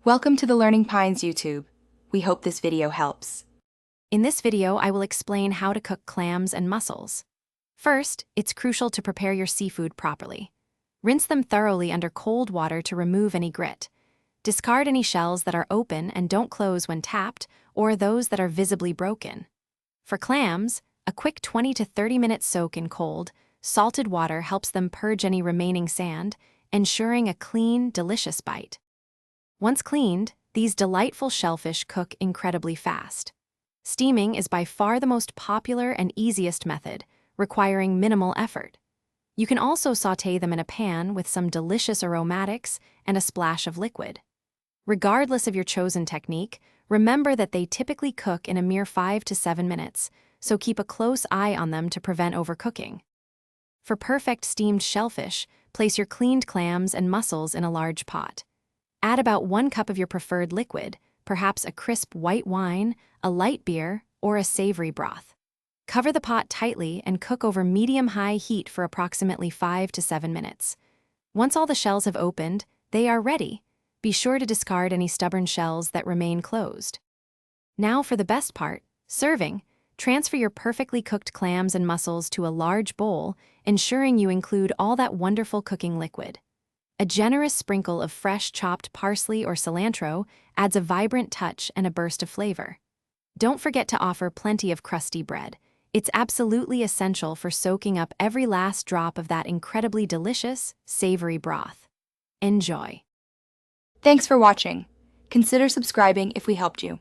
Welcome to the Learning Pines YouTube. We hope this video helps. In this video, I will explain how to cook clams and mussels. First, it's crucial to prepare your seafood properly. Rinse them thoroughly under cold water to remove any grit. Discard any shells that are open and don't close when tapped, or those that are visibly broken. For clams, a quick 20 to 30 minute soak in cold, salted water helps them purge any remaining sand, ensuring a clean, delicious bite. Once cleaned, these delightful shellfish cook incredibly fast. Steaming is by far the most popular and easiest method, requiring minimal effort. You can also sauté them in a pan with some delicious aromatics and a splash of liquid. Regardless of your chosen technique, remember that they typically cook in a mere 5 to 7 minutes, so keep a close eye on them to prevent overcooking. For perfect steamed shellfish, place your cleaned clams and mussels in a large pot. Add about 1 cup of your preferred liquid, perhaps a crisp white wine, a light beer, or a savory broth. Cover the pot tightly and cook over medium-high heat for approximately 5 to 7 minutes. Once all the shells have opened, they are ready. Be sure to discard any stubborn shells that remain closed. Now for the best part, serving. Transfer your perfectly cooked clams and mussels to a large bowl, ensuring you include all that wonderful cooking liquid. A generous sprinkle of fresh chopped parsley or cilantro adds a vibrant touch and a burst of flavor. Don't forget to offer plenty of crusty bread. It's absolutely essential for soaking up every last drop of that incredibly delicious, savory broth. Enjoy! Thanks for watching. Consider subscribing if we helped you.